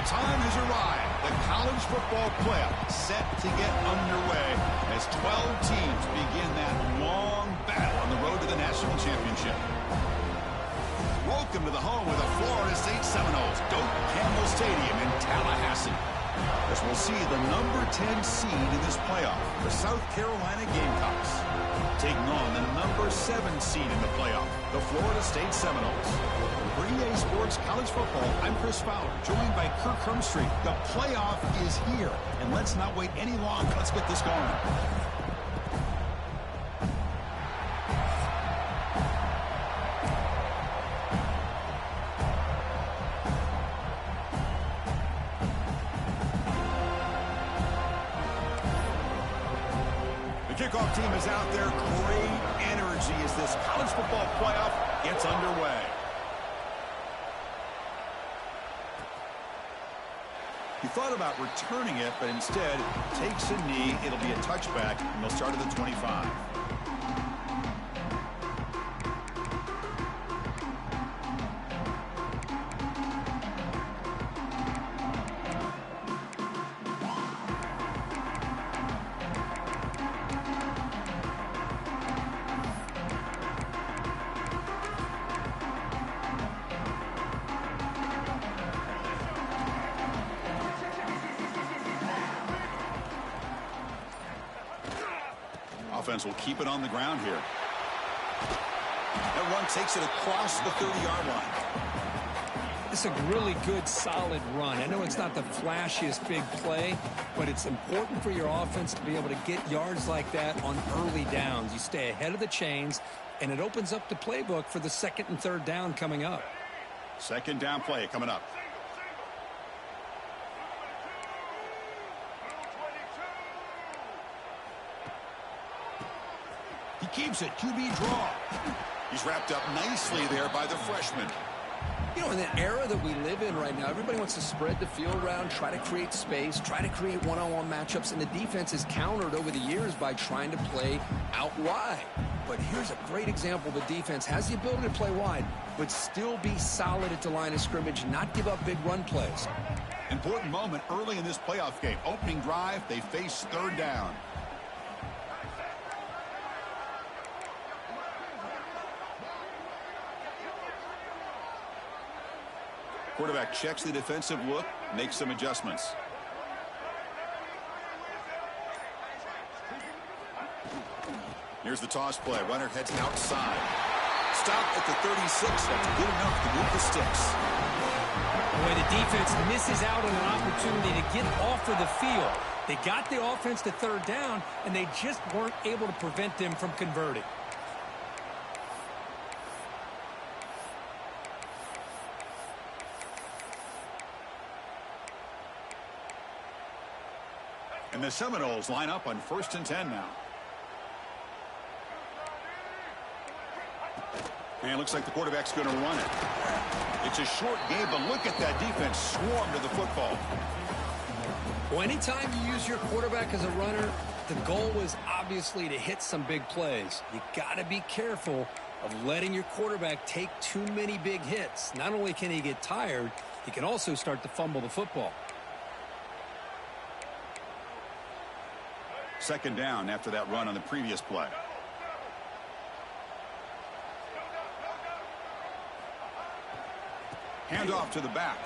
time has arrived. The college football playoff set to get underway as 12 teams begin that long battle on the road to the national championship. Welcome to the home of the Florida State Seminoles, Doak Campbell Stadium in Tallahassee. As we'll see the number 10 seed in this playoff, the South Carolina Gamecocks, taking on the number 7 seed in the playoff, the Florida State Seminoles. For EA Sports College Football, I'm Chris Fowler, joined by Quickcroom. The playoff is here, and let's not wait any longer. Let's get this going. Kickoff team is out there. Great energy as this college football playoff gets underway. He thought about returning it, but instead takes a knee. It'll be a touchback, and they'll start at the 25. Offense will keep it on the ground here. That run takes it across the 30-yard line. It's a really good, solid run. I know it's not the flashiest big play, but it's important for your offense to be able to get yards like that on early downs. You stay ahead of the chains, and it opens up the playbook for the second and third down coming up. Second down play coming up. He keeps it. QB draw. He's wrapped up nicely there by the freshman. You know, in the era that we live in right now, everybody wants to spread the field around, try to create space, try to create one-on-one matchups, and the defense is countered over the years by trying to play out wide. But here's a great example. The defense has the ability to play wide, but still be solid at the line of scrimmage, not give up big run plays. Important moment early in this playoff game. Opening drive, they face third down. Quarterback checks the defensive look, makes some adjustments. Here's the toss play. Runner heads outside. Stop at the 36. That's good enough to move the sticks. Boy, the defense misses out on an opportunity to get off of the field. They got the offense to third down, and they just weren't able to prevent them from converting. And the Seminoles line up on 1st and 10 now. And it looks like the quarterback's going to run it. It's a short game, but look at that defense swarm to the football. Well, anytime you use your quarterback as a runner, the goal is obviously to hit some big plays. You got to be careful of letting your quarterback take too many big hits. Not only can he get tired, he can also start to fumble the football. Second down after that run on the previous play. Handoff to the back.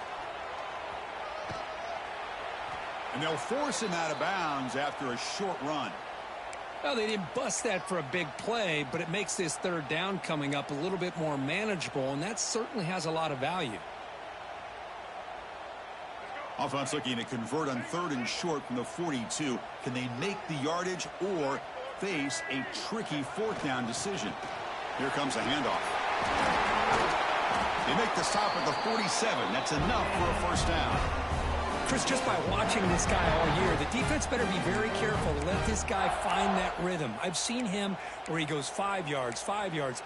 And they'll force him out of bounds after a short run. Well, they didn't bust that for a big play, but it makes this third down coming up a little bit more manageable, and that certainly has a lot of value. Offense looking to convert on 3rd and short from the 42. Can they make the yardage or face a tricky 4th down decision? Here comes a handoff. They make the stop at the 47. That's enough for a 1st down. Chris, just by watching this guy all year, the defense better be very careful to let this guy find that rhythm. I've seen him where he goes 5 yards,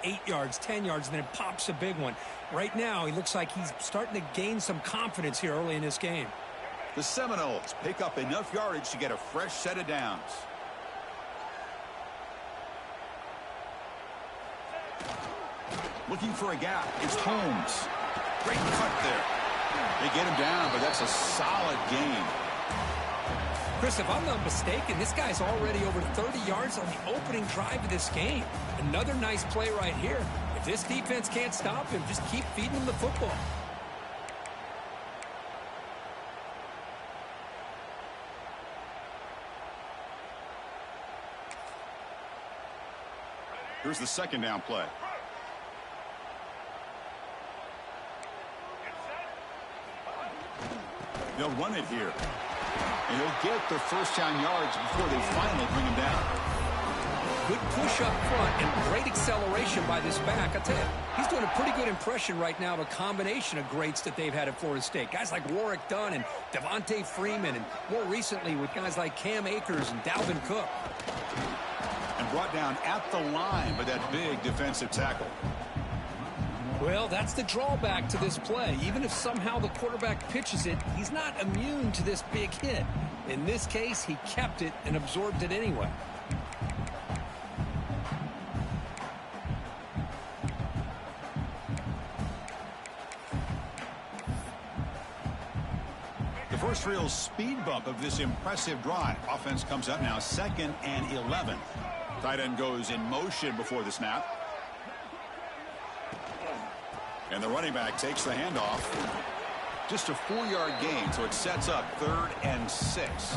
8 yards, 10 yards, and then it pops a big one. Right now, he looks like he's starting to gain some confidence here early in this game. The Seminoles pick up enough yardage to get a fresh set of downs. Looking for a gap. It's Holmes. Great cut there. They get him down, but that's a solid gain. Chris, if I'm not mistaken, this guy's already over 30 yards on the opening drive of this game. Another nice play right here. If this defense can't stop him, just keep feeding him the football. Here's the second down play. They'll run it here. And he'll get the first down yards before they finally bring him down. Good push up front and great acceleration by this back. I tell you, he's doing a pretty good impression right now of a combination of greats that they've had at Florida State. Guys like Warwick Dunn and Devontae Freeman, and more recently with guys like Cam Akers and Dalvin Cook. And brought down at the line by that big defensive tackle. Well, that's the drawback to this play. Even if somehow the quarterback pitches it, he's not immune to this big hit. In this case, he kept it and absorbed it anyway. The first real speed bump of this impressive drive. Offense comes up now 2nd and 11. Tight end goes in motion before the snap. And the running back takes the handoff. Just a 4-yard gain, so it sets up 3rd and 6.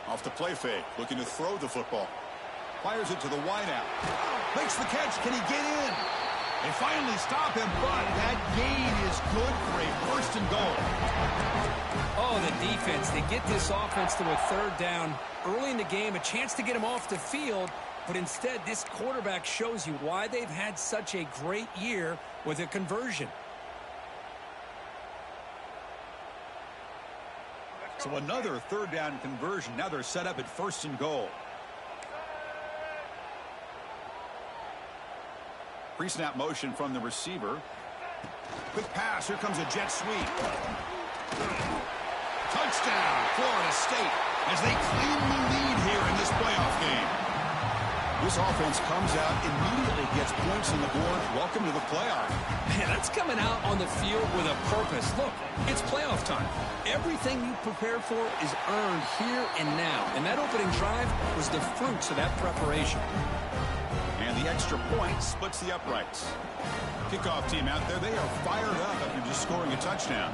Off the play fake, looking to throw the football. Fires it to the wideout. Makes the catch. Can he get in? They finally stop him, but that gain is good for a 1st and goal. Oh, the defense. They get this offense to a 3rd down early in the game, a chance to get him off the field, but instead this quarterback shows you why they've had such a great year with a conversion. So another 3rd down conversion. Now they're set up at 1st and goal. Pre-snap motion from the receiver. Quick pass. Here comes a jet sweep. Touchdown, Florida State, as they claim the lead here in this playoff game. This offense comes out, immediately gets points on the board. Welcome to the playoff. Man, that's coming out on the field with a purpose. Look, it's playoff time. Everything you prepare for is earned here and now. And that opening drive was the fruits of that preparation. And the extra point splits the uprights. Kickoff team out there, they are fired up after just scoring a touchdown.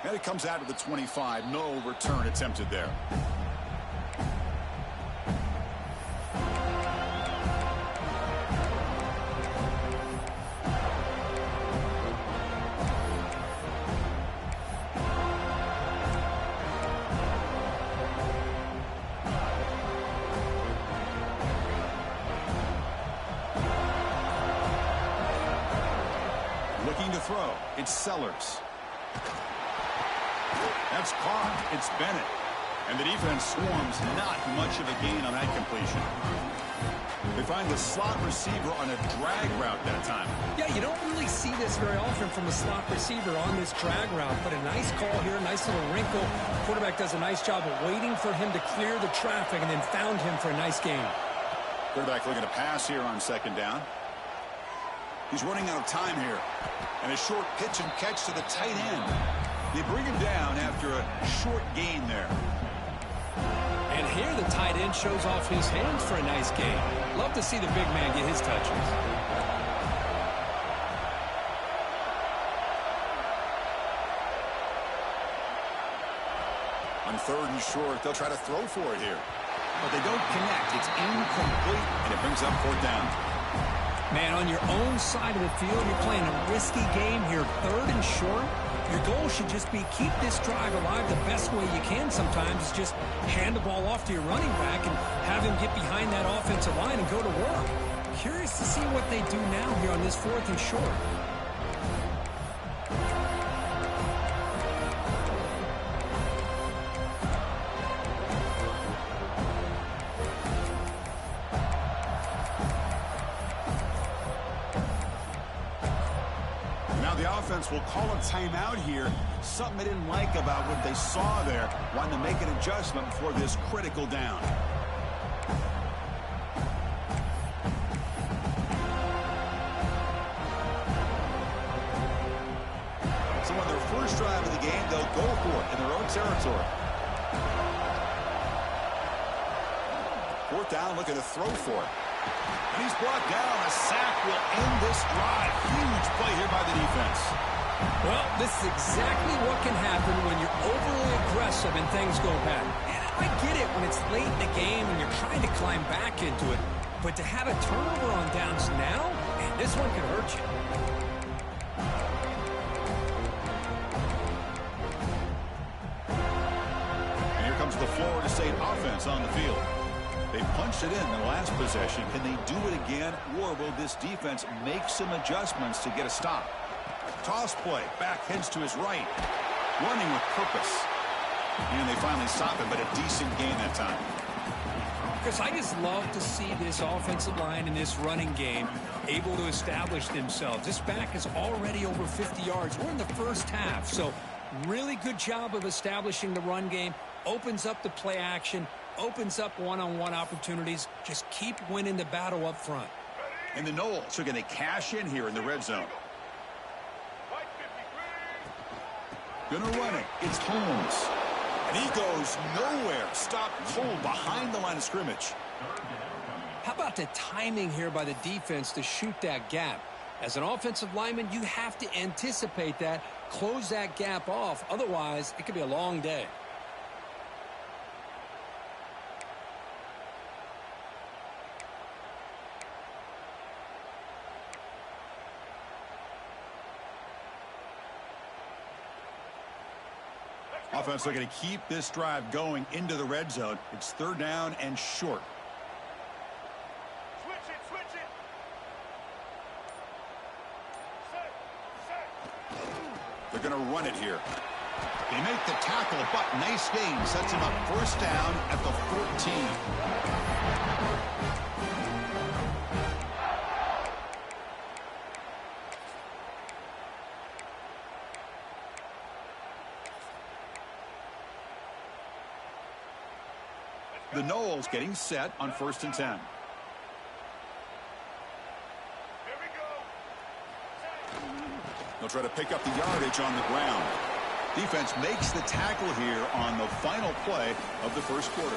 And it comes out of the 25. No return attempted there. Looking to throw. It's Sellers. That's caught. It's Bennett. And the defense swarms. Not much of a gain on that completion. They find the slot receiver on a drag route that time. Yeah, you don't really see this very often from a slot receiver on this drag route, but a nice call here, nice little wrinkle. Quarterback does a nice job of waiting for him to clear the traffic and then found him for a nice gain. Quarterback looking to pass here on 2nd down. He's running out of time here. And a short pitch and catch to the tight end. They bring him down after a short gain there. And here the tight end shows off his hands for a nice gain. Love to see the big man get his touches. On 3rd and short, they'll try to throw for it here. But they don't connect. It's incomplete, and it brings up 4th down. Man, on your own side of the field, you're playing a risky game here. 3rd and short. Your goal should just be keep this drive alive the best way you can sometimes. Is just hand the ball off to your running back and have him get behind that offensive line and go to work. Curious to see what they do now here on this 4th and short. offense will call a timeout here. Something they didn't like about what they saw there. Wanting to make an adjustment before this critical down. So on their first drive of the game, they'll go for it in their own territory. Fourth down, looking to throw for it. And he's brought down. A sack will end this drive. Huge play here by the defense. Well, this is exactly what can happen when you're overly aggressive and things go bad. And I get it when it's late in the game and you're trying to climb back into it. But to have a turnover on downs now, man, this one can hurt you. And here comes the Florida State offense on the field. They punched it in the last possession. Can they do it again, or will this defense make some adjustments to get a stop? Toss play. Back heads to his right. Running with purpose. And they finally stop it, but a decent gain that time. Chris, I just love to see this offensive line and this running game able to establish themselves. This back is already over 50 yards. We're in the first half, so really good job of establishing the run game. Opens up the play action. Opens up one-on-one opportunities. Just keep winning the battle up front. And the Noles are going to cash in here in the red zone. Gonna run it. It's Holmes. And he goes nowhere. Stopped cold behind the line of scrimmage. How about the timing here by the defense to shoot that gap? As an offensive lineman, you have to anticipate that, close that gap off. Otherwise, it could be a long day. Offense looking to keep this drive going into the red zone. It's third down and short. Switch it, switch it. Set. They're going to run it here. They make the tackle, but nice gain. Sets him up first down at the 14. The Noles getting set on 1st and 10. Here we go. They'll try to pick up the yardage on the ground. Defense makes the tackle here on the final play of the first quarter.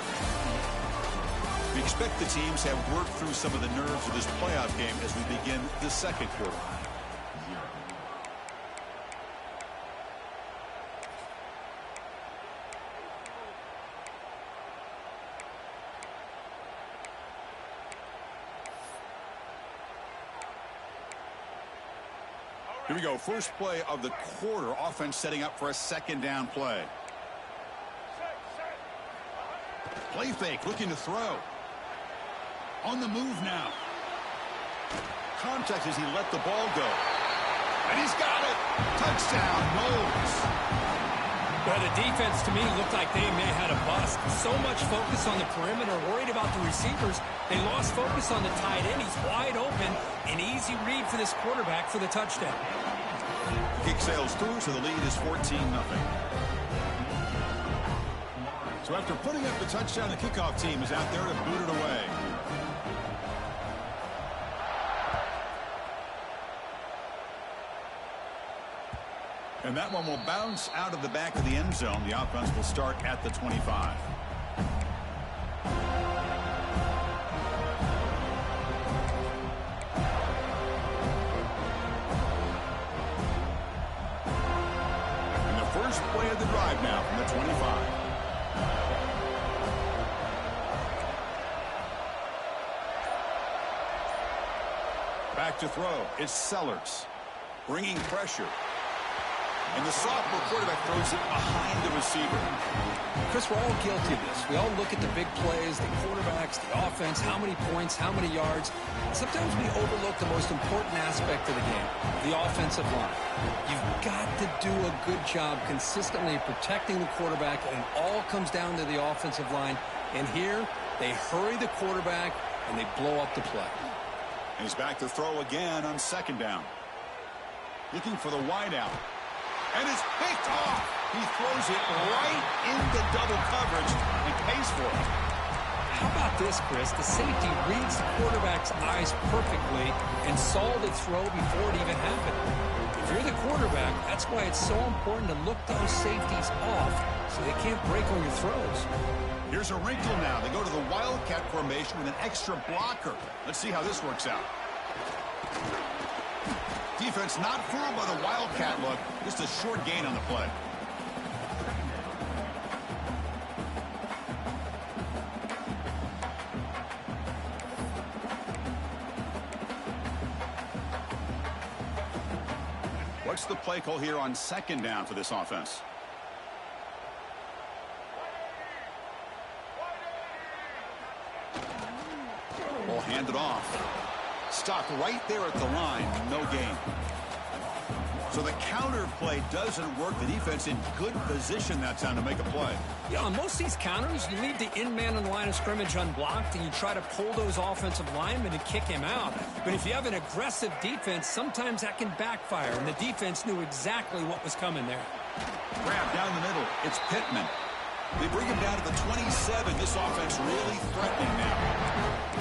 We expect the teams have worked through some of the nerves of this playoff game as we begin the second quarter. Here we go. First play of the quarter. Offense setting up for a second down play. Play fake. Looking to throw. On the move now. Contact as he let the ball go. And he's got it. Touchdown, Noles. Well, the defense, to me, looked like they may have had a bust. So much focus on the perimeter, worried about the receivers. They lost focus on the tight end. He's wide open. An easy read for this quarterback for the touchdown. The kick sails through, so the lead is 14-0. So after putting up the touchdown, the kickoff team is out there to boot it away. And that one will bounce out of the back of the end zone. The offense will start at the 25. And the first play of the drive now from the 25. Back to throw. It's Sellers. Bringing pressure. And the sophomore quarterback throws it behind the receiver. Chris, we're all guilty of this. We all look at the big plays, the quarterbacks, the offense, how many points, how many yards. Sometimes we overlook the most important aspect of the game, the offensive line. You've got to do a good job consistently protecting the quarterback, and it all comes down to the offensive line. And here, they hurry the quarterback, and they blow up the play. And he's back to throw again on second down. Looking for the wideout. And it's picked off. He throws it right into double coverage and pays for it. How about this, Chris? The safety reads the quarterback's eyes perfectly and saw the throw before it even happened. If you're the quarterback, that's why it's so important to look those safeties off so they can't break on your throws. Here's a wrinkle now. They go to the Wildcat formation with an extra blocker. Let's see how this works out. Defense not fooled by the Wildcat look. Just a short gain on the play. What's the play call here on second down for this offense? Ball handed off. Stopped right there at the line. No gain. So the counter play doesn't work. The defense in good position that time to make a play. Yeah, on most of these counters, you leave the in-man on the line of scrimmage unblocked, and you try to pull those offensive linemen and kick him out. But if you have an aggressive defense, sometimes that can backfire, and the defense knew exactly what was coming there. Grab down the middle. It's Pittman. They bring him down to the 27. This offense really threatening now.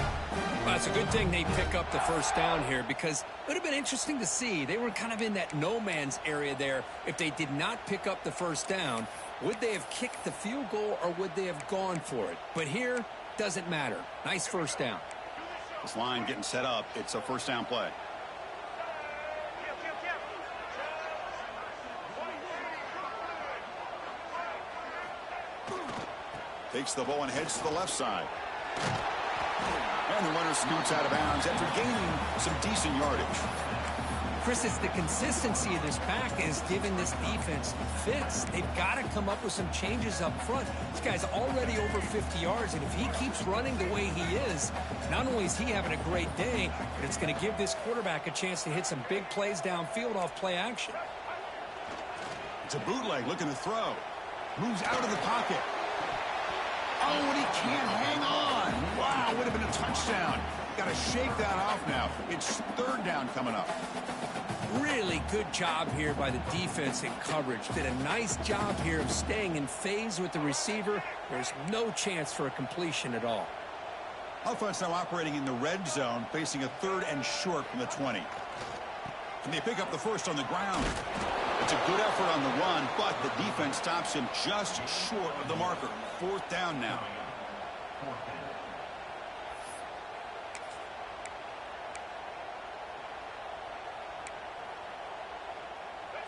Well, it's a good thing they pick up the first down here because it would have been interesting to see. They were kind of in that no-man's area there. If they did not pick up the first down, would they have kicked the field goal or would they have gone for it? But here, doesn't matter. Nice first down. This line getting set up. It's a first down play. Takes the ball and heads to the left side. And the runner scoots out of bounds after gaining some decent yardage. Chris, it's the consistency of this back is giving this defense fits. They've got to come up with some changes up front. This guy's already over 50 yards, and if he keeps running the way he is, not only is he having a great day, but it's going to give this quarterback a chance to hit some big plays downfield off play action. It's a bootleg looking to throw. Moves out of the pocket. Oh, and he can't hang on. Wow, would have been a touchdown. Got to shake that off now. It's third down coming up. Really good job here by the defense in coverage. Did a nice job here of staying in phase with the receiver. There's no chance for a completion at all. Offense now operating in the red zone, facing a third and short from the 20. Can they pick up the first on the ground? It's a good effort on the run, but the defense stops him just short of the marker. Fourth down now.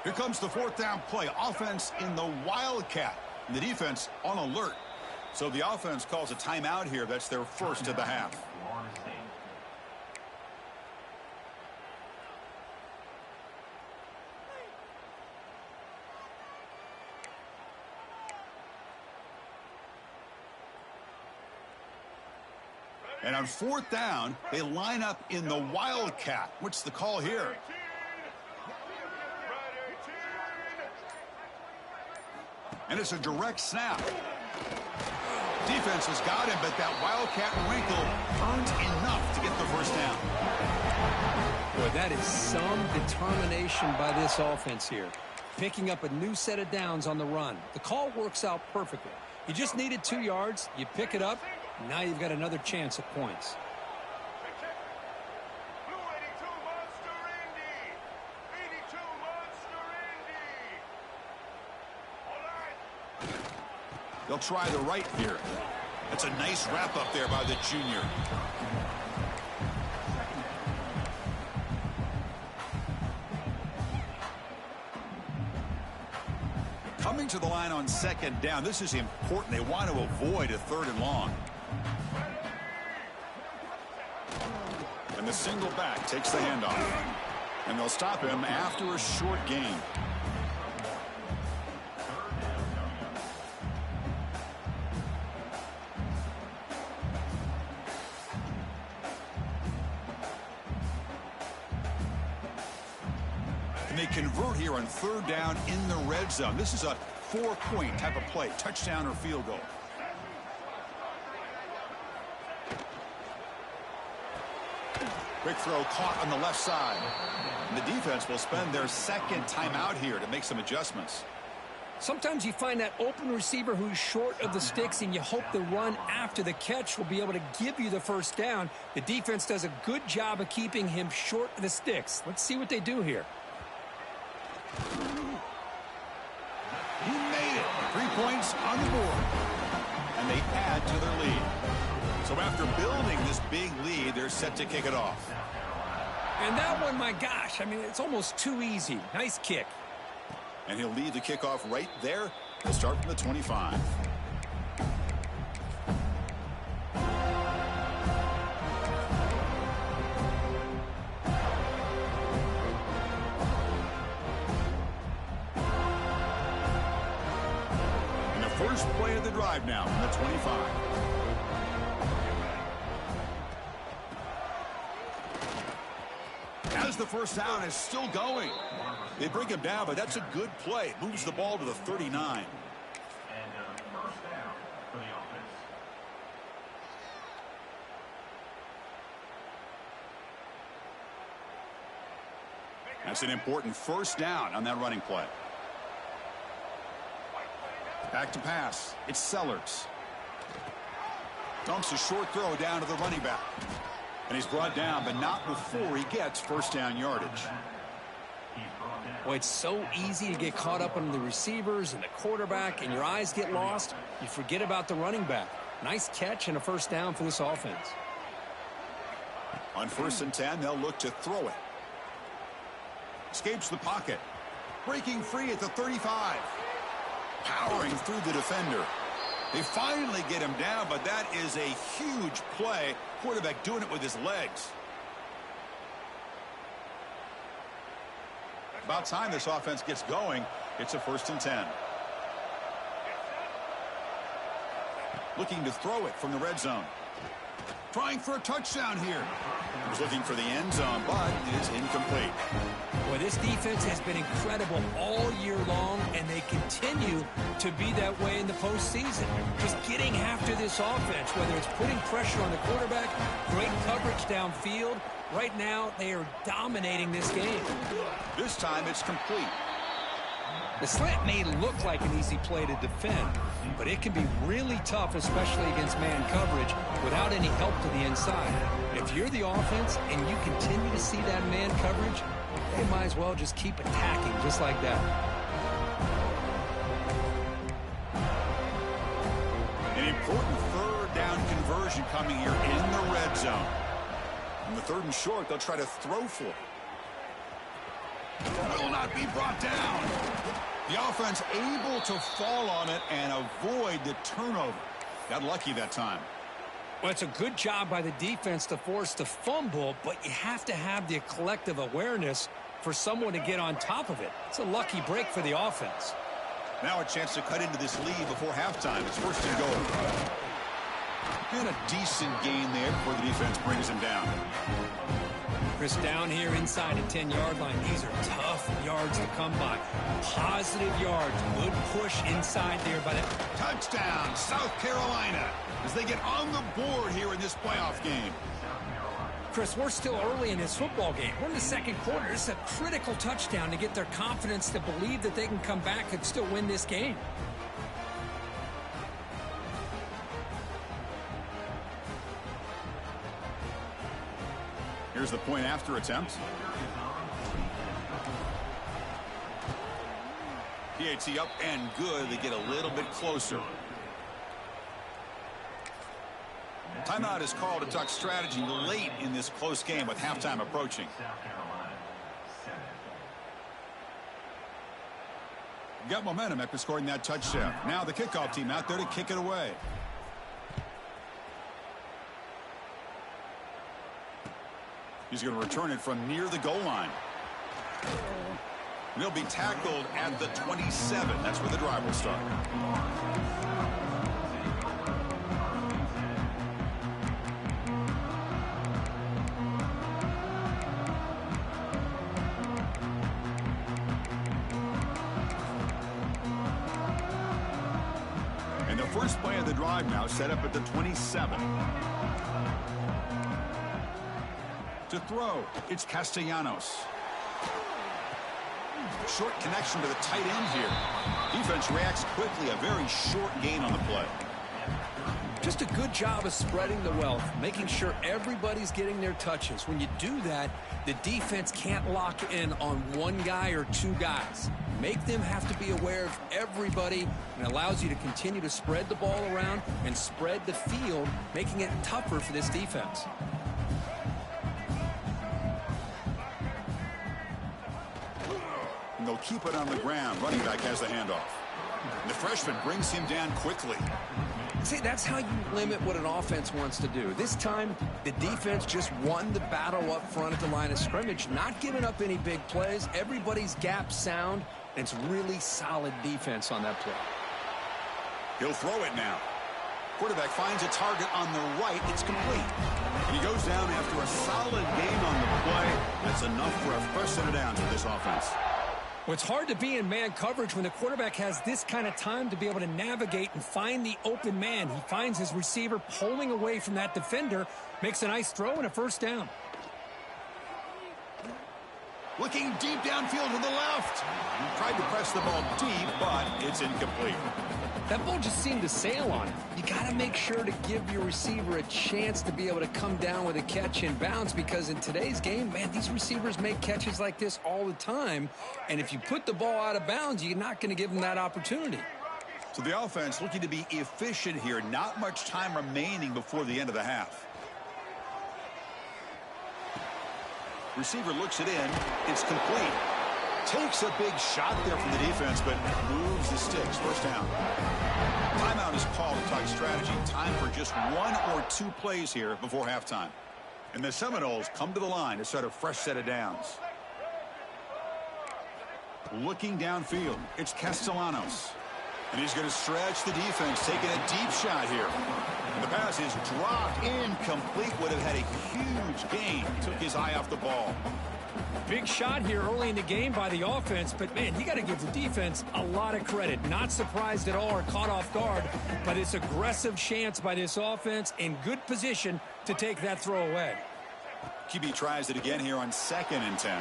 Here comes the fourth down play. Offense in the Wildcat. And the defense on alert. So the offense calls a timeout here. That's their first of the half. And on fourth down, they line up in the Wildcat. What's the call here? And it's a direct snap. Defense has got him, but that Wildcat wrinkle earns enough to get the first down. Boy, that is some determination by this offense here. Picking up a new set of downs on the run. The call works out perfectly. You just needed 2 yards. You pick it up. Now you've got another chance at points. They'll try the right here. That's a nice wrap up there by the junior. Coming to the line on second down. This is important. They want to avoid a third and long. And the single back takes the handoff. And they'll stop him after a short gain. And they convert here on third down in the red zone. This is a 4-point type of play, touchdown or field goal. Quick throw caught on the left side. And the defense will spend their second timeout here to make some adjustments. Sometimes you find that open receiver who's short of the sticks, and you hope the run after the catch will be able to give you the first down. The defense does a good job of keeping him short of the sticks. Let's see what they do here. He made it. 3 points on the board. And they add to their lead. So after building this big lead, they're set to kick it off. And that one, my gosh, I mean, it's almost too easy. Nice kick. And he'll lead the kickoff right there. He'll start from the 25. And the first play of the drive now from the 25. As the first down is still going. They bring him down, but that's a good play. Moves the ball to the 39. And first down for the offense. That's an important first down on that running play. Back to pass. It's Sellers. Dumps a short throw down to the running back. And he's brought down, but not before he gets first down yardage. Boy, it's so easy to get caught up on the receivers and the quarterback, and your eyes get lost. You forget about the running back. Nice catch and a first down for this offense. On 1st and 10, they'll look to throw it. Escapes the pocket. Breaking free at the 35. Powering through the defender. They finally get him down, but that is a huge play. Quarterback doing it with his legs. About time this offense gets going. It's a 1st and 10. Looking to throw it from the red zone. Trying for a touchdown here. He was looking for the end zone, but it is incomplete. Boy, this defense has been incredible all year long, and they continue to be that way in the postseason. Just getting after this offense, whether it's putting pressure on the quarterback, great coverage downfield. Right now, they are dominating this game. This time, it's complete. The slant may look like an easy play to defend, but it can be really tough, especially against man coverage, without any help to the inside. If you're the offense and you continue to see that man coverage, they might as well just keep attacking just like that. An important third down conversion coming here in the red zone. On the 3rd and short, they'll try to throw for it. Will not be brought down. The offense able to fall on it and avoid the turnover. Got lucky that time. Well, it's a good job by the defense to force the fumble, but you have to have the collective awareness for someone to get on top of it. It's a lucky break for the offense. Now a chance to cut into this lead before halftime. It's 1st and goal. And a decent gain there before the defense brings him down. Chris, down here inside the 10-yard line, these are tough yards to come by. Positive yards, good push inside there by that. Touchdown, South Carolina, as they get on the board here in this playoff game. Chris, we're still early in this football game. We're in the 2nd quarter. This is a critical touchdown to get their confidence to believe that they can come back and still win this game. Here's the point after attempt. PAT up and good. They get a little bit closer. Timeout is called to talk strategy late in this close game with halftime approaching. Got momentum after scoring that touchdown. Now the kickoff team out there to kick it away. He's going to return it from near the goal line. And he'll be tackled at the 27. That's where the drive will start. And the first play of the drive now set up at the 27. To throw, it's Castellanos. Short connection to the tight end here. Defense reacts quickly. A very short gain on the play. Just a good job of spreading the wealth, making sure everybody's getting their touches. When you do that, the defense can't lock in on one guy or two guys. Make them have to be aware of everybody, and allows you to continue to spread the ball around and spread the field, making it tougher for this defense. And they'll keep it on the ground. Running back has the handoff. And the freshman brings him down quickly. See, that's how you limit what an offense wants to do. This time, the defense just won the battle up front at the line of scrimmage, not giving up any big plays. Everybody's gap sound, and it's really solid defense on that play. He'll throw it now. Quarterback finds a target on the right. It's complete. And he goes down after a solid gain on the play. That's enough for a first set of downs for this offense. Well, it's hard to be in man coverage when the quarterback has this kind of time to be able to navigate and find the open man. He finds his receiver pulling away from that defender, makes a nice throw and a first down. Looking deep downfield to the left. Tried to press the ball deep, but it's incomplete. That ball just seemed to sail on it. You got to make sure to give your receiver a chance to be able to come down with a catch and bounce, because in today's game, man, these receivers make catches like this all the time. And if you put the ball out of bounds, you're not going to give them that opportunity. So the offense looking to be efficient here. Not much time remaining before the end of the half. Receiver looks it in. It's complete. Takes a big shot there from the defense, but moves the sticks. First down. Timeout is called to talk strategy. Time for just one or two plays here before halftime. And the Seminoles come to the line to start a fresh set of downs. Looking downfield, it's Castellanos. And he's going to stretch the defense, taking a deep shot here. And the pass is dropped incomplete. Would have had a huge gain. Took his eye off the ball. Big shot here early in the game by the offense, but, man, you got to give the defense a lot of credit. Not surprised at all or caught off guard, but it's aggressive chance by this offense in good position to take that throw away. QB tries it again here on 2nd and 10.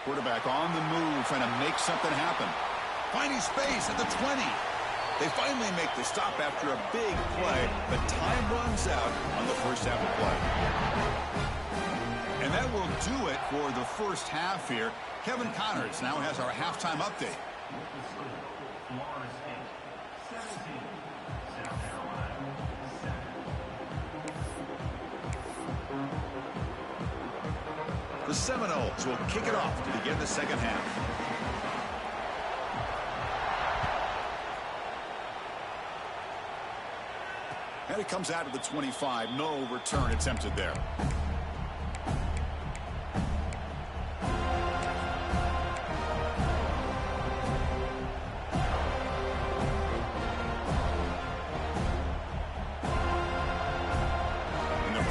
Quarterback on the move, trying to make something happen. Finding space at the 20. They finally make the stop after a big play, but time runs out on the first half of play. And that will do it for the first half here. Kevin Connors now has our halftime update. The Seminoles will kick it off to begin the second half. And it comes out of the 25. No return attempted there.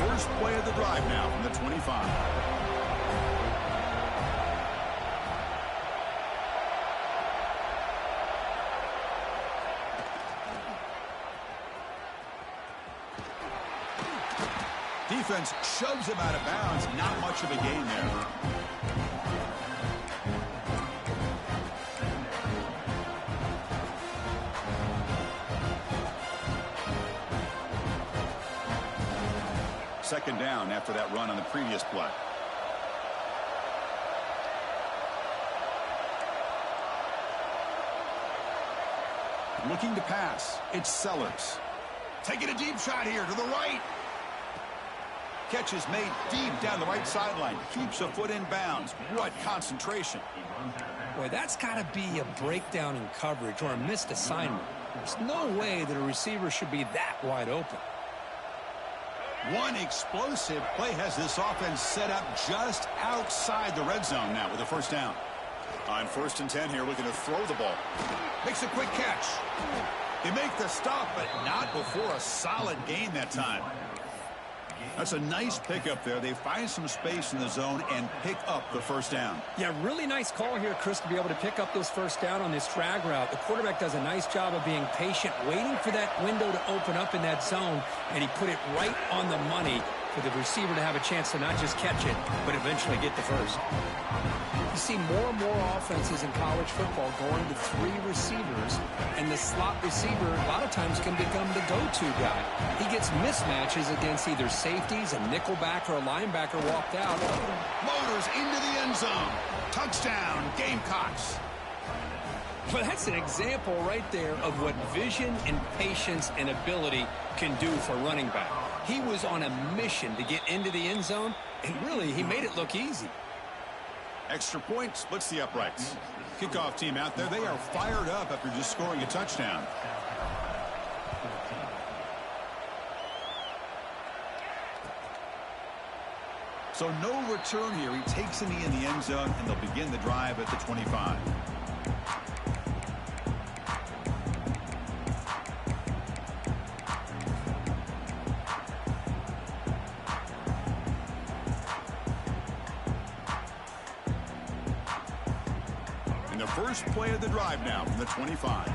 First play of the drive now from the 25. Defense shoves him out of bounds. Not much of a gain there. Second down after that run on the previous play. Looking to pass. It's Sellers. Taking a deep shot here to the right. Catch is made deep down the right sideline. Keeps a foot in bounds. What concentration. Boy, that's got to be a breakdown in coverage or a missed assignment. There's no way that a receiver should be that wide open. One explosive play has this offense set up just outside the red zone now with a first down. On 1st and 10 here, looking to throw the ball. Makes a quick catch. They make the stop, but not before a solid gain that time. That's a nice pickup there. They find some space in the zone and pick up the first down. Yeah, really nice call here, Chris, to be able to pick up this first down on this drag route. The quarterback does a nice job of being patient, waiting for that window to open up in that zone, and he put it right on the money for the receiver to have a chance to not just catch it, but eventually get the first. You see more and more offenses in college football going to 3 receivers, and the slot receiver a lot of times can become the go-to guy. He gets mismatches against either safeties, a nickelback, or a linebacker walked out. Motors into the end zone. Touchdown, Gamecocks. Well, that's an example right there of what vision and patience and ability can do for a running back. He was on a mission to get into the end zone, and really, he made it look easy. Extra point splits the uprights. Kickoff team out there, they are fired up after just scoring a touchdown. So no return here. He takes a knee in the end zone, and they'll begin the drive at the 25. First play of the drive now from the 25.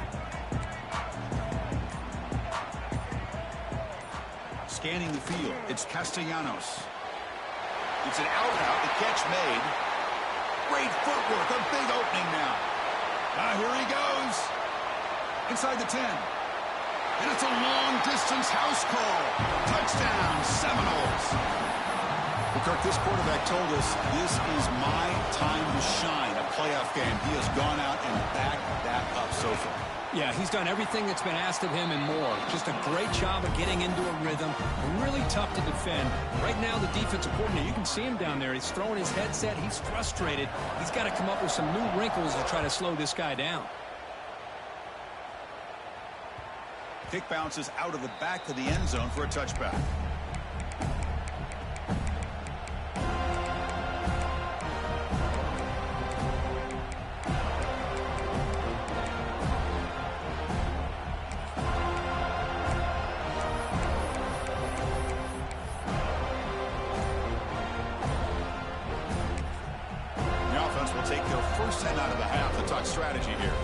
Scanning the field, it's Castellanos. It's an out-out, the catch made. Great footwork, a big opening now. Here he goes. Inside the 10. And it's a long-distance house call. Touchdown, Seminoles. Well, Kirk, this quarterback told us this is my time to shine, a playoff game. He has gone out and backed that up so far. Yeah, he's done everything that's been asked of him and more. Just a great job of getting into a rhythm. Really tough to defend. Right now, the defensive coordinator, you can see him down there. He's throwing his headset. He's frustrated. He's got to come up with some new wrinkles to try to slow this guy down. Kick bounces out of the back of the end zone for a touchback. Will take their first 10 out of the half. The talk strategy here.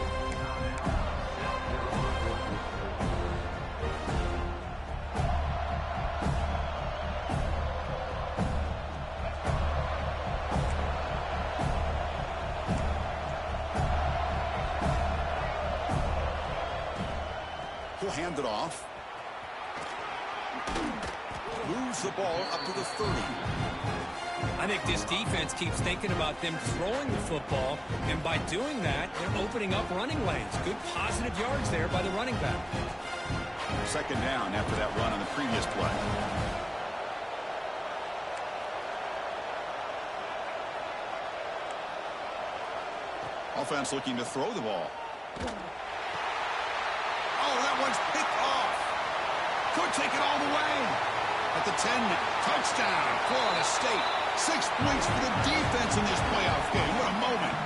He'll hand it off. Moves the ball up to the 30. I think this defense keeps thinking about them throwing the football, and by doing that, they're opening up running lanes. Good positive yards there by the running back. Second down after that run on the previous play. Offense looking to throw the ball. Oh, that one's picked off. Could take it all the way. At the 10 now. Touchdown, Florida State. 6 points for the defense in this playoff game. What a moment.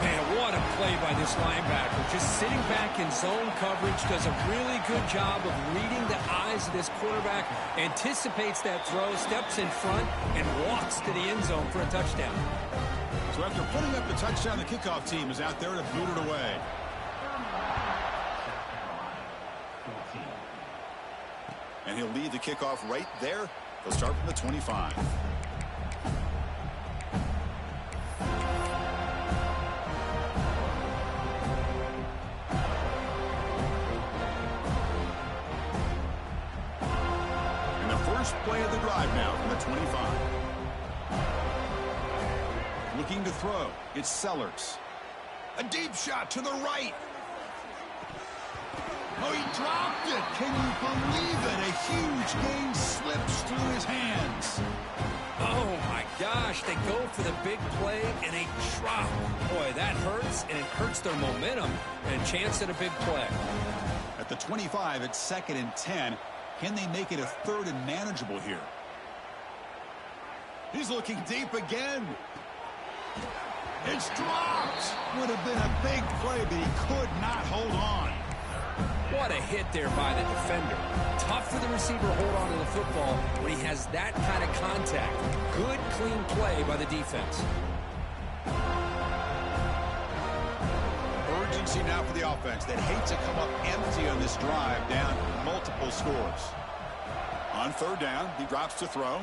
Man, what a play by this linebacker. Just sitting back in zone coverage, does a really good job of reading the eyes of this quarterback, anticipates that throw, steps in front, and walks to the end zone for a touchdown. So after putting up the touchdown, the kickoff team is out there to boot it away. And he'll lead the kickoff right there. They'll start from the 25. And the first play of the drive now from the 25. Looking to throw. It's Sellers. A deep shot to the right. Oh, he dropped it. Can you believe it? A huge gain slips through his hands. Oh, my gosh. They go for the big play, and they drop. Boy, that hurts, and it hurts their momentum and a chance at a big play. At the 25, it's 2nd and 10. Can they make it a 3rd and manageable here? He's looking deep again. It's dropped. Would have been a big play, but he could not hold on. What a hit there by the defender. Tough for the receiver to hold on to the football when he has that kind of contact. Good, clean play by the defense. Urgency now for the offense that hate to come up empty on this drive, down multiple scores. On third down, he drops to throw.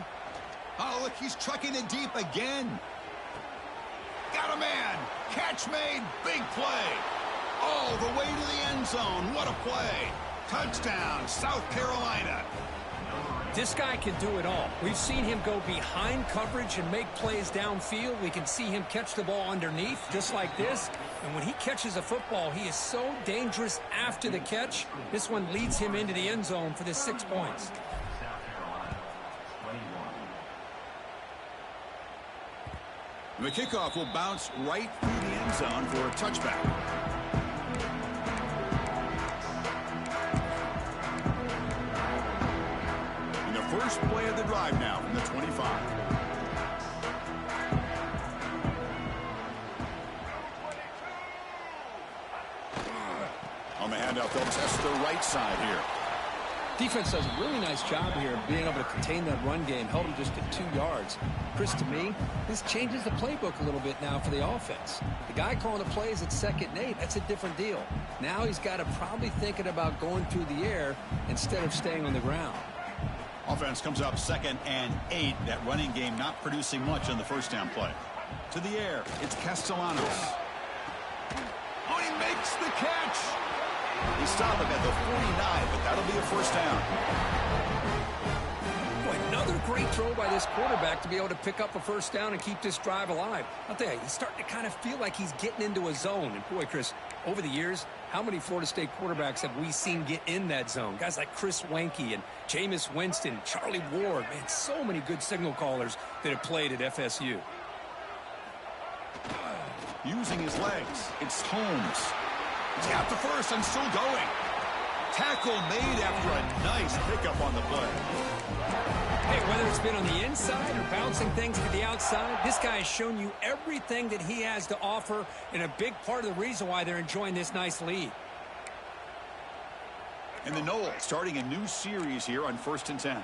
Oh, look, he's trucking it deep again. Got a man. Catch made. Big play. All the way to the end zone. What a play. Touchdown, South Carolina. This guy can do it all. We've seen him go behind coverage and make plays downfield. We can see him catch the ball underneath, just like this. And when he catches a football, he is so dangerous after the catch. This one leads him into the end zone for the 6 points. The kickoff will bounce right through the end zone for a touchback. And the first play of the drive now from the 25. On the handoff, they'll test the right side here. Defense does a really nice job here of being able to contain that run game, held him just at 2 yards. Chris, to me, this changes the playbook a little bit now for the offense. The guy calling the plays at 2nd and 8, that's a different deal. Now he's got to probably thinking about going through the air instead of staying on the ground. Offense comes up 2nd and 8. That running game not producing much on the first down play. To the air, it's Castellanos. Oh, he makes the catch. He stopped him at the 49, but that'll be a first down. Boy, another great throw by this quarterback to be able to pick up a first down and keep this drive alive. I'll tell you, he's starting to kind of feel like he's getting into a zone. And boy, Chris, over the years, how many Florida State quarterbacks have we seen get in that zone? Guys like Chris Wanke and Jameis Winston, Charlie Ward. Man, so many good signal callers that have played at FSU. Using his legs, it's Holmes. He's got the first and still going. Tackle made after a nice pickup on the play. Hey, whether it's been on the inside or bouncing things to the outside, this guy has shown you everything that he has to offer, and a big part of the reason why they're enjoying this nice lead. And the Noles starting a new series here on 1st and 10.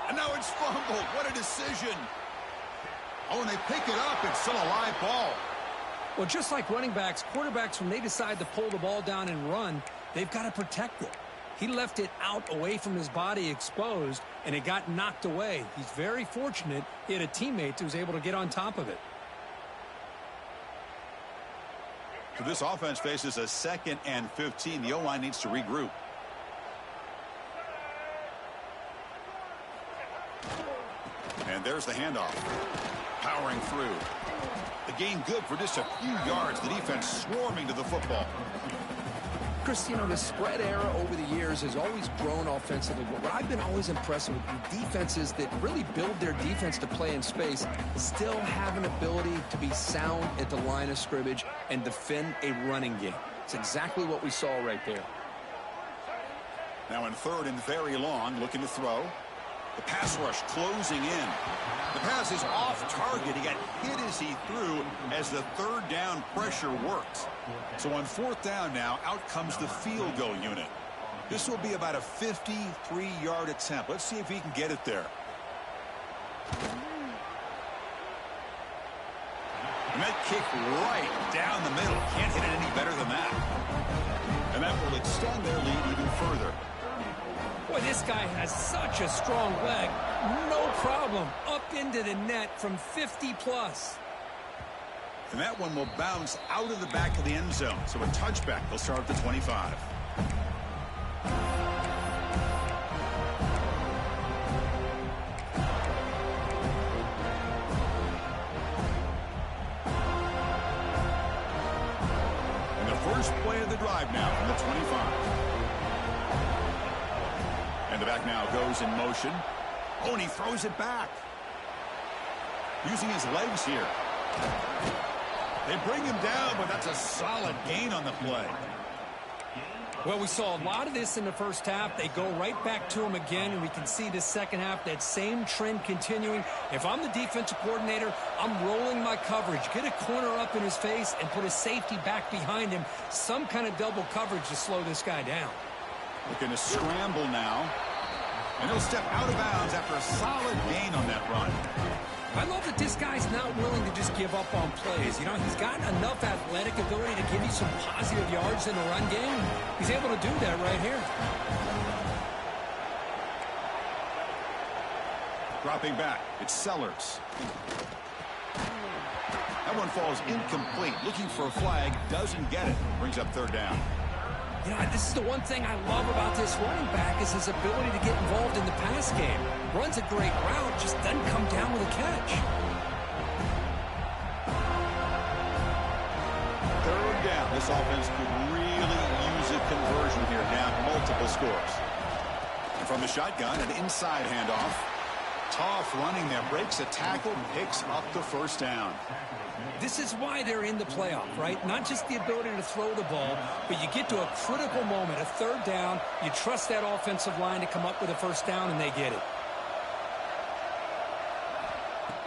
And now it's fumbled. What a decision. Oh, and they pick it up. It's still a live ball. Well, just like running backs, quarterbacks, when they decide to pull the ball down and run, they've got to protect it. He left it out away from his body exposed, and it got knocked away. He's very fortunate he had a teammate who was able to get on top of it. So this offense faces a 2nd and 15. The O-line needs to regroup. And there's the handoff. Powering through. The gain good for just a few yards. The defense swarming to the football. Chris, you know, the spread era over the years has always grown offensively. But what I've been always impressed with defenses that really build their defense to play in space still have an ability to be sound at the line of scrimmage and defend a running game. It's exactly what we saw right there. Now in 3rd and very long, looking to throw. The pass rush closing in. The pass is off target. He got hit as he threw as the 3rd down pressure worked. So on 4th down now, out comes the field goal unit. This will be about a 53-yard attempt. Let's see if he can get it there. And that kick right down the middle. Can't hit it any better than that. And that will extend their lead even further. Boy, this guy has such a strong leg. No problem. Up into the net from 50+. And that one will bounce out of the back of the end zone. So a touchback. They'll start at the 25. And the first play of the drive now from the 25. And the back now goes in motion. Oh, and he throws it back. Using his legs here. They bring him down, but that's a solid gain on the play. Well, we saw a lot of this in the first half. They go right back to him again, and we can see the second half, that same trend continuing. If I'm the defensive coordinator, I'm rolling my coverage. Get a corner up in his face and put a safety back behind him. Some kind of double coverage to slow this guy down. Looking to scramble now. And he'll step out of bounds after a solid gain on that run. I love that this guy's not willing to just give up on plays. You know, he's got enough athletic ability to give you some positive yards in the run game. He's able to do that right here. Dropping back, it's Sellers. That one falls incomplete. Looking for a flag, doesn't get it. Brings up third down. You know, this is the one thing I love about this running back is his ability to get involved in the pass game. Runs a great route, just doesn't come down with a catch. Third down. This offense could really use a conversion here. Down multiple scores. And from the shotgun, an inside handoff. Tough running there. Breaks a tackle, picks up the first down. This is why they're in the playoff, right? Not just the ability to throw the ball, but you get to a critical moment, a third down. You trust that offensive line to come up with a first down, and they get it.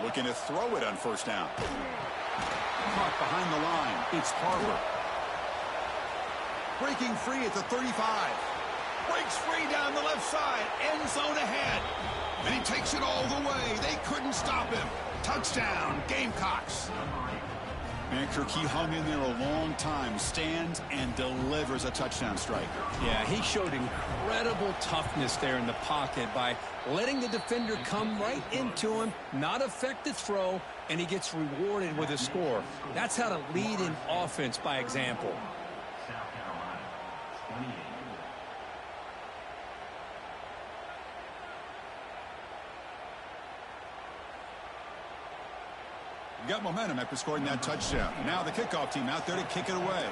Looking to throw it on first down. Caught behind the line. It's Harper. Breaking free at the 35. Breaks free down the left side. End zone ahead. And he takes it all the way. They couldn't stop him. Touchdown, Gamecocks. Man, Kirk, he hung in there a long time, stands and delivers a touchdown strike. Yeah, he showed incredible toughness there in the pocket by letting the defender come right into him, not affect the throw, and he gets rewarded with a score. That's how to lead in offense by example. South Carolina, 28. Got momentum after scoring that touchdown. Now the kickoff team out there to kick it away.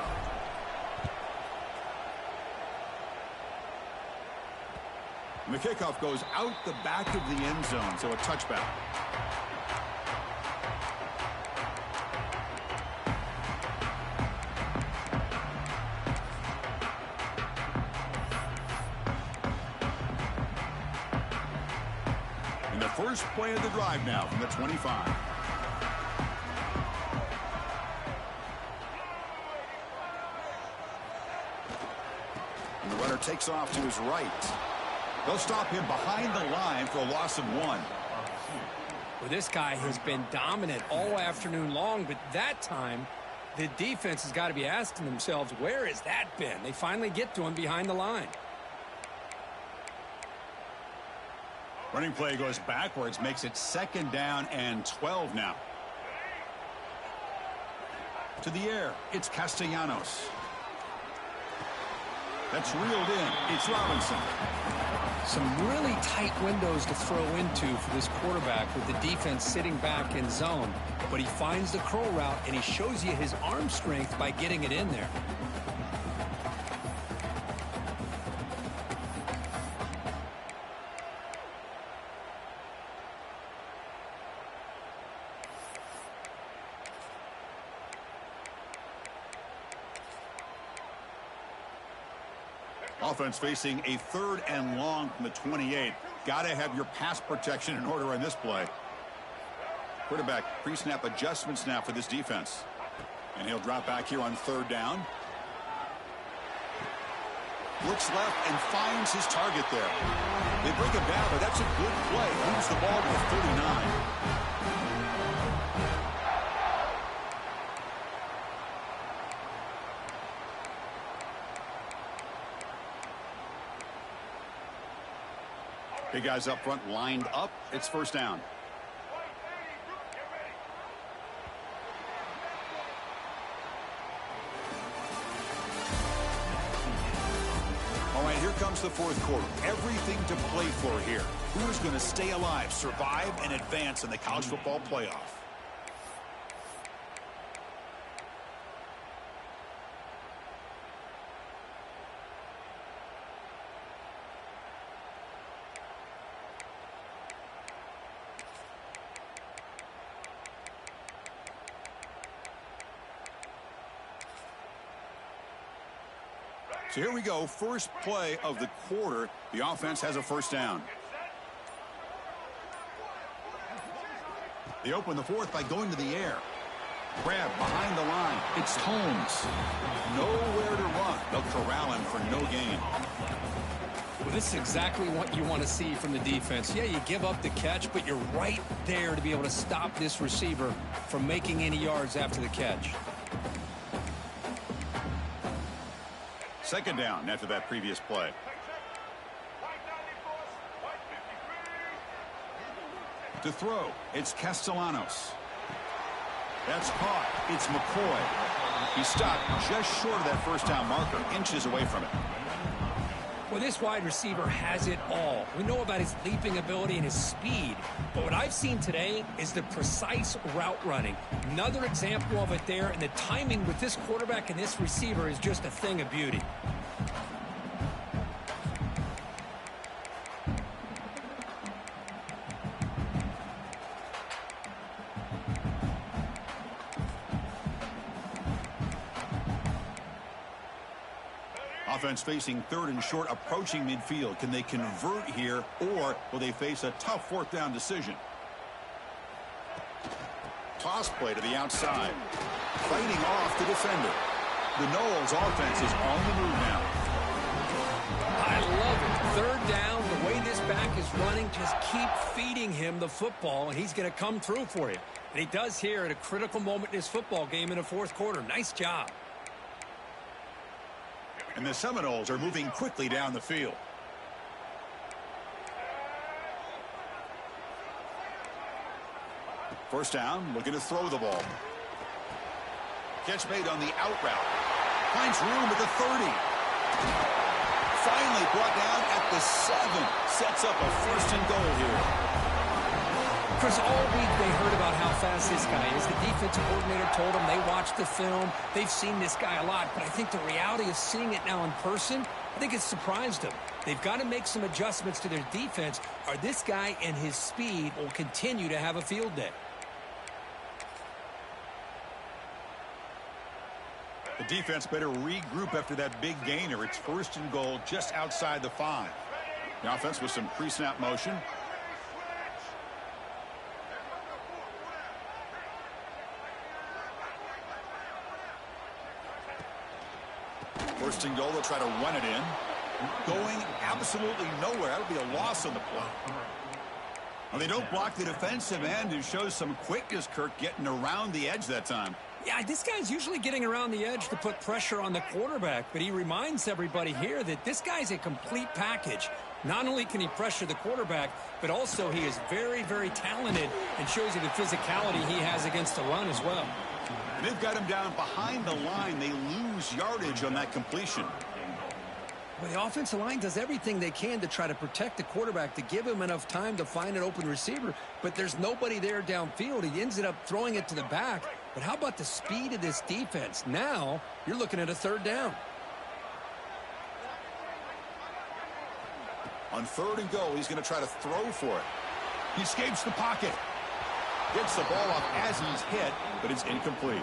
And the kickoff goes out the back of the end zone, so a touchback. And the first play of the drive now from the 25. And the runner takes off to his right. They'll stop him behind the line for a loss of 1. Well, this guy has been dominant all afternoon long, but that time the defense has got to be asking themselves, where has that been? They finally get to him behind the line. Running play goes backwards, makes it 2nd down and 12 now. To the air, it's Castellanos. That's reeled in. It's Robinson. Some really tight windows to throw into for this quarterback with the defense sitting back in zone. But he finds the curl route, and he shows you his arm strength by getting it in there. Offense facing a 3rd and long from the 28. Got to have your pass protection in order on this play. Quarterback pre-snap adjustments now for this defense. And he'll drop back here on 3rd down. Looks left and finds his target there. They break him down, but that's a good play. Moves the ball to the 39. Big guys up front lined up. It's 1st down. All right, here comes the 4th quarter. Everything to play for here. Who is going to stay alive, survive, and advance in the college football playoff? So here we go, first play of the quarter. The offense has a 1st down. They open the 4th by going to the air. Grab behind the line. It's Holmes. Nowhere to run. They'll corral him for no gain. Well, this is exactly what you want to see from the defense. Yeah, you give up the catch, but you're right there to be able to stop this receiver from making any yards after the catch. Second down after that previous play. To throw, it's Castellanos. That's caught. It's McCoy. He stopped just short of that first down marker, inches away from it. Well, this wide receiver has it all. We know about his leaping ability and his speed, but what I've seen today is the precise route running. Another example of it there, and the timing with this quarterback and this receiver is just a thing of beauty. Offense facing third and short, approaching midfield. Can they convert here, or will they face a tough fourth down decision? Toss play to the outside. Fighting off the defender. The Noles offense is on the move now. I love it. Third down, the way this back is running, just keep feeding him the football, and he's going to come through for you. And he does here at a critical moment in his football game in the fourth quarter. Nice job. And the Seminoles are moving quickly down the field. First down, looking to throw the ball. Catch made on the out route. Finds room at the 30. Finally brought down at the 7. Sets up a first and goal here. Chris, all week they heard about how fast this guy is. The defensive coordinator told them they watched the film. They've seen this guy a lot, but I think the reality of seeing it now in person, I think it's surprised them. They've got to make some adjustments to their defense, or this guy and his speed will continue to have a field day. The defense better regroup after that big gainer. It's first and goal just outside the 5. The offense with some pre-snap motion. First and goal, they'll try to run it in. Going absolutely nowhere. That'll be a loss on the play. Well, they don't block the defensive end, who shows some quickness, Kirk, getting around the edge that time. Yeah, this guy's usually getting around the edge to put pressure on the quarterback, but he reminds everybody here that this guy's a complete package. Not only can he pressure the quarterback, but also he is very, very talented and shows you the physicality he has against the run as well. And they've got him down behind the line. They lose yardage on that completion. Well, the offensive line does everything they can to try to protect the quarterback, to give him enough time to find an open receiver, but there's nobody there downfield. He ends up throwing it to the back. But how about the speed of this defense? Now you're looking at a third down. On third and goal, he's going to try to throw for it. He escapes the pocket. Gets the ball off as he's hit, but it's incomplete.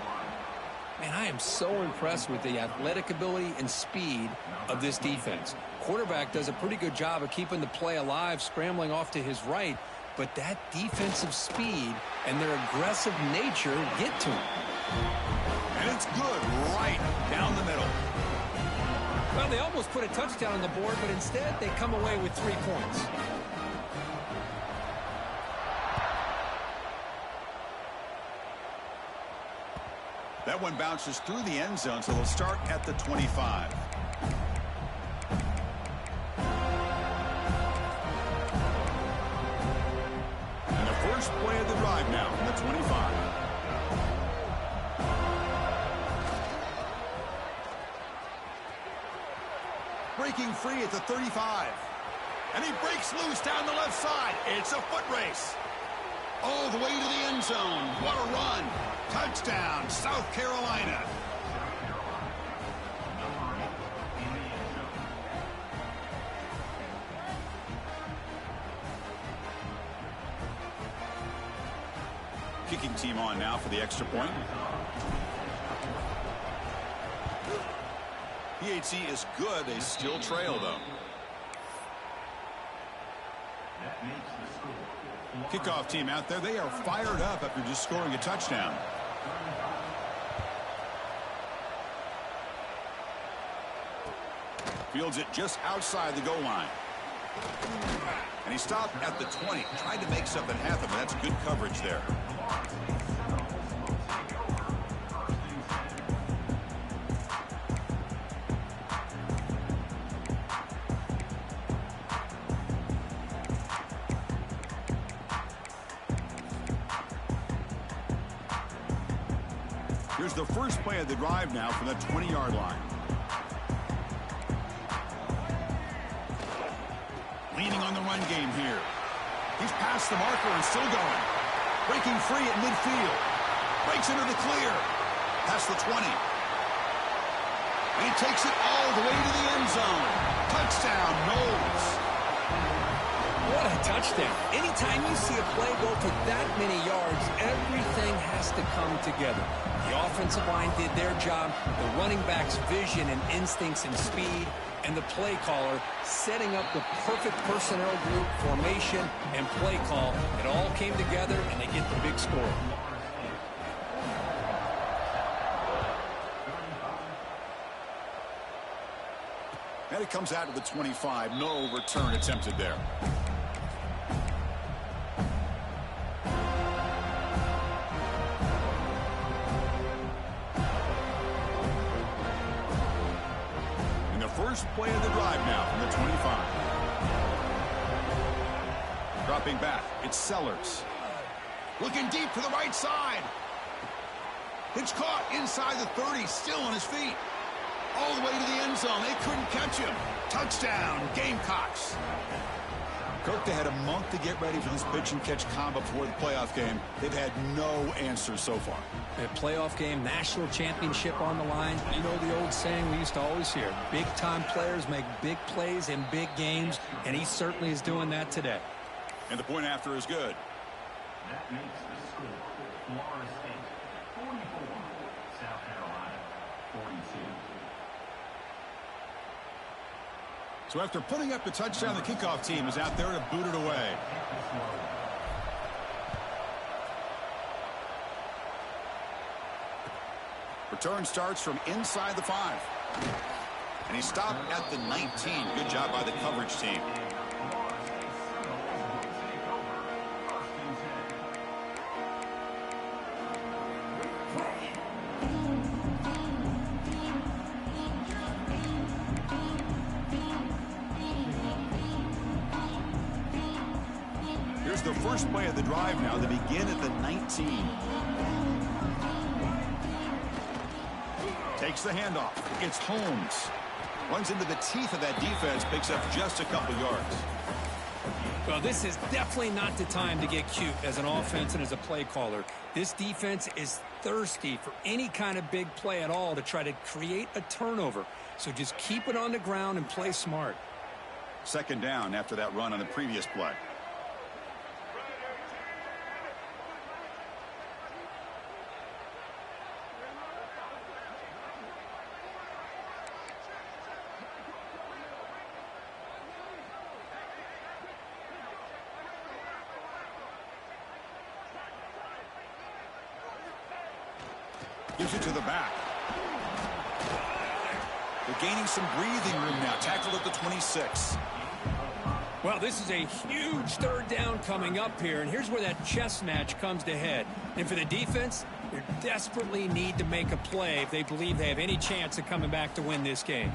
Man, I am so impressed with the athletic ability and speed of this defense. Quarterback does a pretty good job of keeping the play alive, scrambling off to his right, but that defensive speed and their aggressive nature get to him. And it's good right down the middle. Well, they almost put a touchdown on the board, but instead they come away with 3 points. That one bounces through the end zone, so they'll start at the 25. And the first play of the drive now from the 25. Breaking free at the 35. And he breaks loose down the left side. It's a foot race. All the way to the end zone. What a run. Touchdown, South Carolina. Kicking team on now for the extra point. PHC is good. They still trail, though. Kickoff team out there. They are fired up after just scoring a touchdown. Fields it just outside the goal line. And he stopped at the 20, tried to make something happen, but that's good coverage there. Here's the first play of the drive now from the 20-yard line. Leaning on the run game here. He's past the marker and still going. Breaking free at midfield. Breaks into the clear. Past the 20. And he takes it all the way to the end zone. Touchdown, Knowles. What a touchdown. Anytime you see a play go for that many yards, everything has to come together. The offensive line did their job, the running back's vision and instincts and speed, and the play caller setting up the perfect personnel group, formation, and play call. It all came together, and they get the big score. And it comes out to the 25. No return attempted there. First play of the drive now from the 25. Dropping back, it's Sellers. Looking deep to the right side. It's caught inside the 30, still on his feet. All the way to the end zone. They couldn't catch him. Touchdown, Gamecocks. Kirk, they had a month to get ready for this pitch-and-catch combo before the playoff game. They've had no answers so far. A playoff game, national championship on the line. You know the old saying we used to always hear, big-time players make big plays in big games, and he certainly is doing that today. And the point after is good. That makes the score Florida State 44, South Carolina 42. So after putting up the touchdown, the kickoff team is out there to boot it away. Return starts from inside the 5. And he stopped at the 19. Good job by the coverage team. Here's the first play of the drive now. They begin at the 19. Takes the handoff. It's Holmes. Runs into the teeth of that defense. Picks up just a couple yards. Well, this is definitely not the time to get cute as an offense and as a play caller. This defense is thirsty for any kind of big play at all to try to create a turnover. So just keep it on the ground and play smart. Second down after that run on the previous play. Gives it to the back. They're gaining some breathing room now. Tackled at the 26. Well, this is a huge third down coming up here, and here's where that chess match comes to head. And for the defense, they desperately need to make a play if they believe they have any chance of coming back to win this game.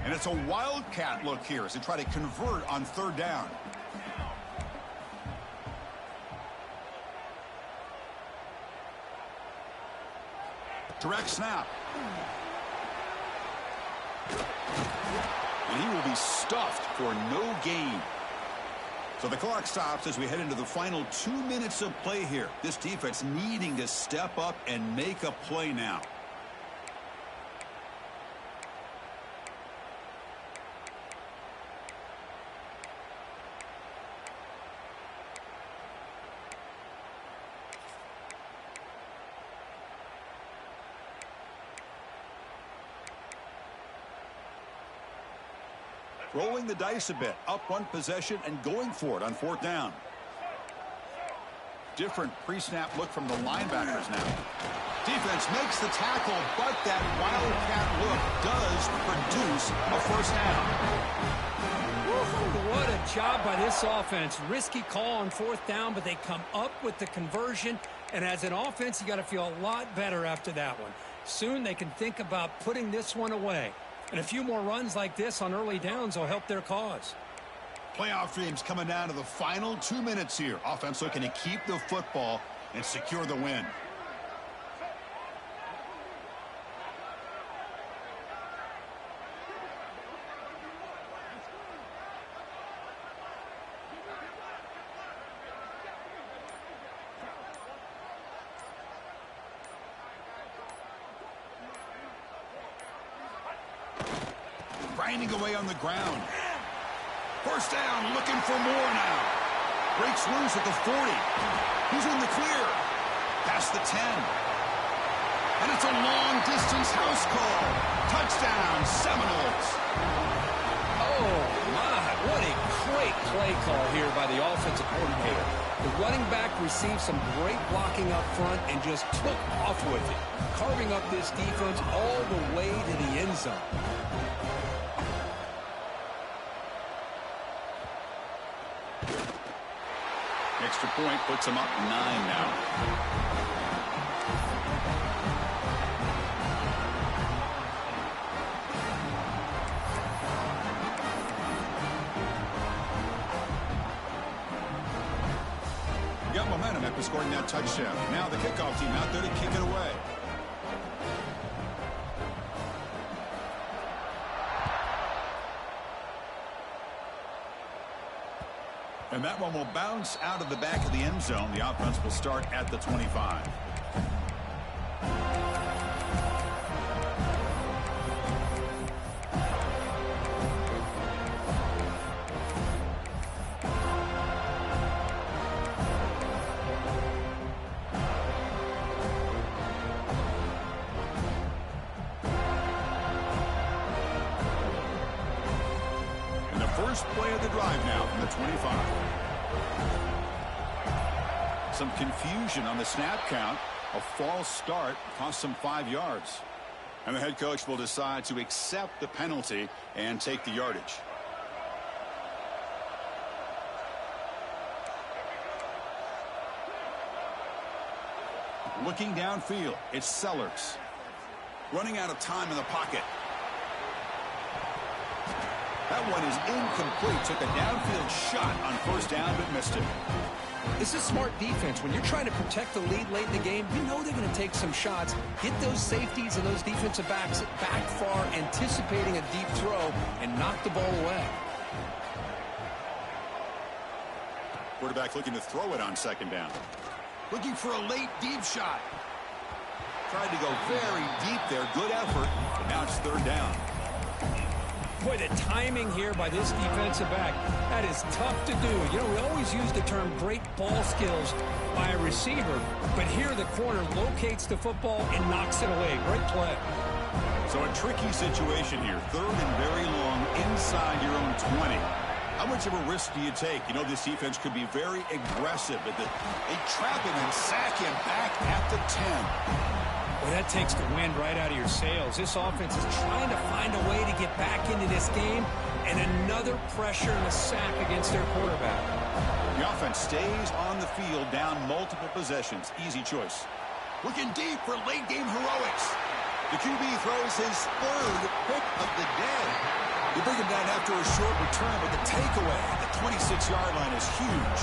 And it's a wildcat look here as they try to convert on third down. Direct snap. And he will be stuffed for no gain. So the clock stops as we head into the final 2 minutes of play here. This defense needing to step up and make a play now. Rolling the dice a bit, up one possession and going for it on fourth down. Different pre-snap look from the linebackers now. Deep defense makes the tackle, but that wildcat look does produce a first down. Woo-hoo, what a job by this offense. Risky call on fourth down, but they come up with the conversion. And as an offense, you got to feel a lot better after that one. Soon they can think about putting this one away. And a few more runs like this on early downs will help their cause. Playoff dreams coming down to the final 2 minutes here. Offense looking to keep the football and secure the win. Grinding away on the ground. First down, looking for more now. Breaks loose at the 40. He's in the clear. Past the 10. And it's a long-distance house call. Touchdown, Seminoles. Oh, my. What a great play call here by the offensive coordinator. The running back received some great blocking up front and just took off with it, carving up this defense all the way to the end zone. Extra point puts him up 9 now. Got momentum after scoring that touchdown. Now the kickoff team out there to kick it away. And that one will bounce out of the back of the end zone. The offense will start at the 25. And the first play of the drive now from the 25. Some confusion on the snap count. A false start cost them 5 yards. And the head coach will decide to accept the penalty and take the yardage. Looking downfield, it's Sellers. Running out of time in the pocket. That one is incomplete. Took a downfield shot on first down, but missed it. This is smart defense. When you're trying to protect the lead late in the game, you know they're going to take some shots. Get those safeties and those defensive backs back far, anticipating a deep throw, and knock the ball away. Quarterback looking to throw it on second down. Looking for a late deep shot. Tried to go very deep there. Good effort, but now it's third down. Boy, the timing here by this defensive back, that is tough to do. You know, we always use the term great ball skills by a receiver, but here the corner locates the football and knocks it away. Great play. So a tricky situation here. Third and very long inside your own 20. How much of a risk do you take? You know, this defense could be very aggressive. They trap him and sack him back at the 10. Well, that takes the wind right out of your sails. This offense is trying to find a way to get back into this game, and another pressure and a sack against their quarterback. The offense stays on the field, down multiple possessions. Easy choice. Looking deep for late-game heroics. The QB throws his third pick of the day. They bring him down after a short return, but the takeaway at the 26-yard line is huge.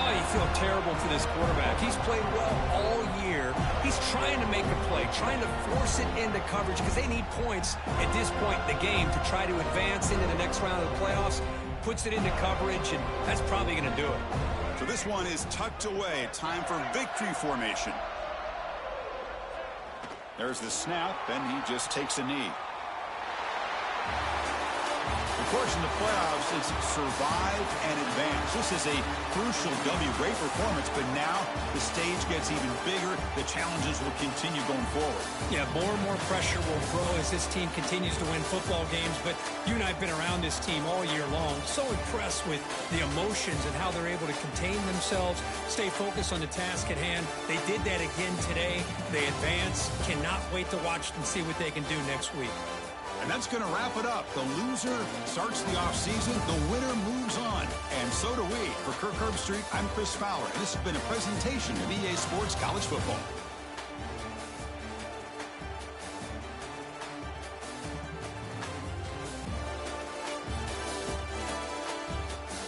Oh, you feel terrible for this quarterback. He's played well all year. He's trying to make a play, trying to force it into coverage because they need points at this point in the game to try to advance into the next round of the playoffs. Puts it into coverage, and that's probably going to do it. So this one is tucked away. Time for victory formation. There's the snap, and he just takes a knee. The Of course, in the playoffs, it's survive and advance. This is a crucial W. Great performance, but now the stage gets even bigger. The challenges will continue going forward. Yeah, more and more pressure will grow as this team continues to win football games, but you and I have been around this team all year long. So impressed with the emotions and how they're able to contain themselves, stay focused on the task at hand. They did that again today. They advance. Cannot wait to watch and see what they can do next week. And that's going to wrap it up. The loser starts the offseason. The winner moves on. And so do we. For Kirk Herbstreit, I'm Chris Fowler. And this has been a presentation of EA Sports College Football.